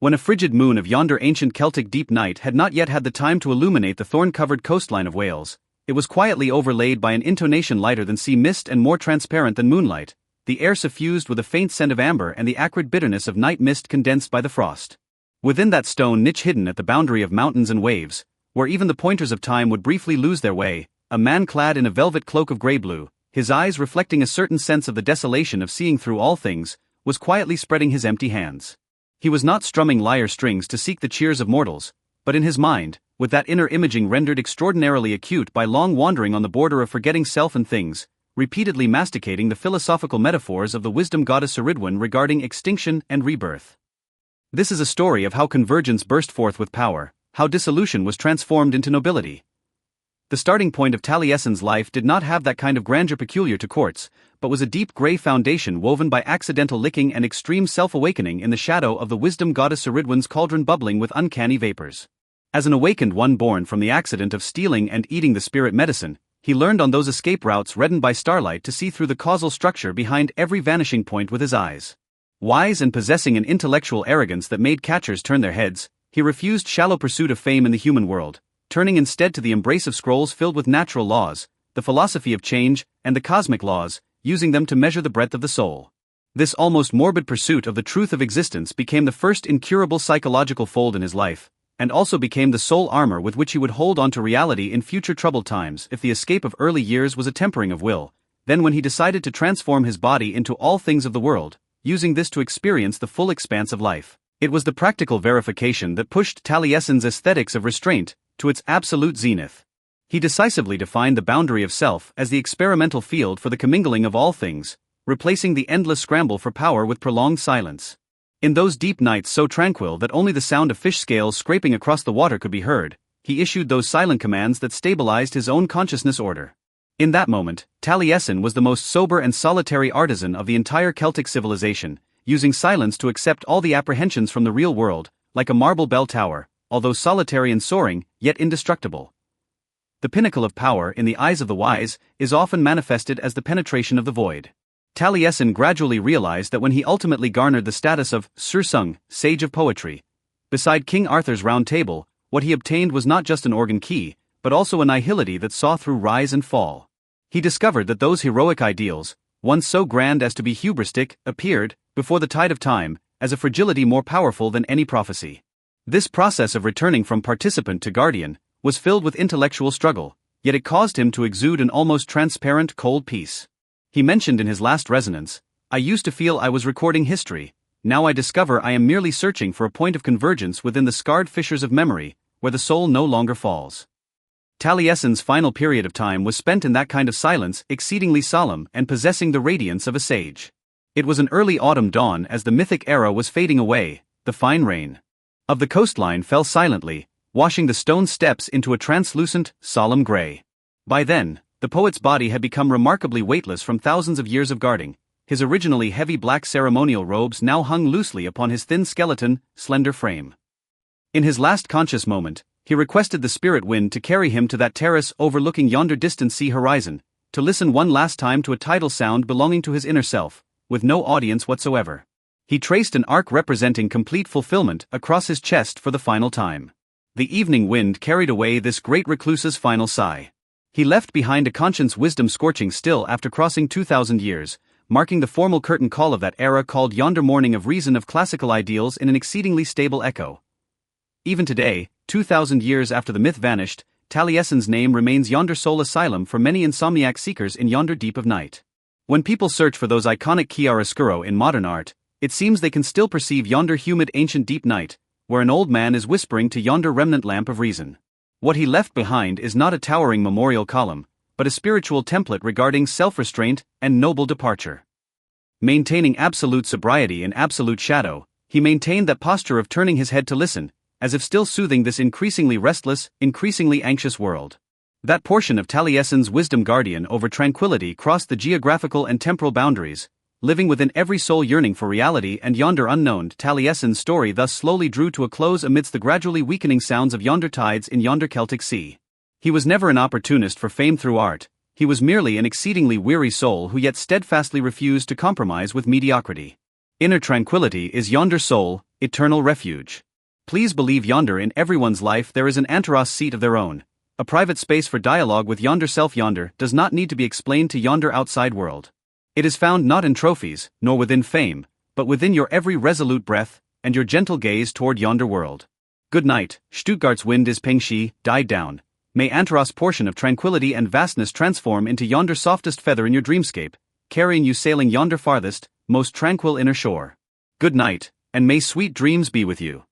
when a frigid moon of yonder ancient Celtic deep night had not yet had the time to illuminate the thorn-covered coastline of Wales, it was quietly overlaid by an intonation lighter than sea mist and more transparent than moonlight, the air suffused with a faint scent of amber and the acrid bitterness of night mist condensed by the frost. Within that stone niche hidden at the boundary of mountains and waves, where even the pointers of time would briefly lose their way, a man clad in a velvet cloak of grey-blue, his eyes reflecting a certain sense of the desolation of seeing through all things, was quietly spreading his empty hands. He was not strumming lyre strings to seek the cheers of mortals, but in his mind, with that inner imaging rendered extraordinarily acute by long wandering on the border of forgetting self and things, repeatedly masticating the philosophical metaphors of the wisdom goddess Ceridwen regarding extinction and rebirth. This is a story of how convergence burst forth with power, how dissolution was transformed into nobility. The starting point of Taliesin's life did not have that kind of grandeur peculiar to courts, but was a deep grey foundation woven by accidental licking and extreme self-awakening in the shadow of the wisdom goddess Ceridwen's cauldron bubbling with uncanny vapors. As an awakened one born from the accident of stealing and eating the spirit medicine, he learned on those escape routes reddened by starlight to see through the causal structure behind every vanishing point with his eyes. Wise and possessing an intellectual arrogance that made catchers turn their heads, he refused shallow pursuit of fame in the human world, turning instead to the embrace of scrolls filled with natural laws, the philosophy of change, and the cosmic laws, using them to measure the breadth of the soul. This almost morbid pursuit of the truth of existence became the first incurable psychological fold in his life, and also became the sole armor with which he would hold on to reality in future troubled times if the escape of early years was a tempering of will, then when he decided to transform his body into all things of the world, using this to experience the full expanse of life. It was the practical verification that pushed Taliesin's aesthetics of restraint to its absolute zenith. He decisively defined the boundary of self as the experimental field for the commingling of all things, replacing the endless scramble for power with prolonged silence. In those deep nights so tranquil that only the sound of fish scales scraping across the water could be heard, he issued those silent commands that stabilized his own consciousness order. In that moment, Taliesin was the most sober and solitary artisan of the entire Celtic civilization, using silence to accept all the apprehensions from the real world, like a marble bell tower, although solitary and soaring, yet indestructible. The pinnacle of power in the eyes of the wise is often manifested as the penetration of the void. Taliesin gradually realized that when he ultimately garnered the status of Sursung, sage of poetry, beside King Arthur's round table, what he obtained was not just an organ key, but also a nihility that saw through rise and fall. He discovered that those heroic ideals, once so grand as to be hubristic, appeared, before the tide of time, as a fragility more powerful than any prophecy. This process of returning from participant to guardian was filled with intellectual struggle, yet it caused him to exude an almost transparent cold peace. He mentioned in his last resonance, "I used to feel I was recording history, now I discover I am merely searching for a point of convergence within the scarred fissures of memory, where the soul no longer falls." Taliesin's final period of time was spent in that kind of silence, exceedingly solemn and possessing the radiance of a sage. It was an early autumn dawn as the mythic era was fading away, the fine rain of the coastline fell silently, washing the stone steps into a translucent, solemn grey. By then, the poet's body had become remarkably weightless from thousands of years of guarding. His originally heavy black ceremonial robes now hung loosely upon his thin skeleton, slender frame. In his last conscious moment, he requested the spirit wind to carry him to that terrace overlooking yonder distant sea horizon, to listen one last time to a tidal sound belonging to his inner self, with no audience whatsoever. He traced an arc representing complete fulfillment across his chest for the final time. The evening wind carried away this great recluse's final sigh. He left behind a conscience wisdom scorching still after crossing 2,000 years, marking the formal curtain call of that era called yonder morning of reason of classical ideals in an exceedingly stable echo. Even today, 2,000 years after the myth vanished, Taliesin's name remains yonder sole asylum for many insomniac seekers in yonder deep of night. When people search for those iconic chiaroscuro in modern art, it seems they can still perceive yonder humid ancient deep night, where an old man is whispering to yonder remnant lamp of reason. What he left behind is not a towering memorial column, but a spiritual template regarding self-restraint and noble departure. Maintaining absolute sobriety in absolute shadow, he maintained that posture of turning his head to listen, as if still soothing this increasingly restless, increasingly anxious world. That portion of Taliesin's wisdom guardian over tranquility crossed the geographical and temporal boundaries, living within every soul yearning for reality and yonder unknown. Taliesin's story thus slowly drew to a close amidst the gradually weakening sounds of yonder tides in yonder Celtic sea. He was never an opportunist for fame through art, he was merely an exceedingly weary soul who yet steadfastly refused to compromise with mediocrity. Inner tranquility is yonder soul, eternal refuge. Please believe yonder in everyone's life there is an antaros seat of their own, a private space for dialogue with yonder self. Yonder does not need to be explained to yonder outside world. It is found not in trophies, nor within fame, but within your every resolute breath, and your gentle gaze toward yonder world. Good night, Stuttgart's wind is Pengshi, died down. May Antaros' portion of tranquility and vastness transform into yonder softest feather in your dreamscape, carrying you sailing yonder farthest, most tranquil inner shore. Good night, and may sweet dreams be with you.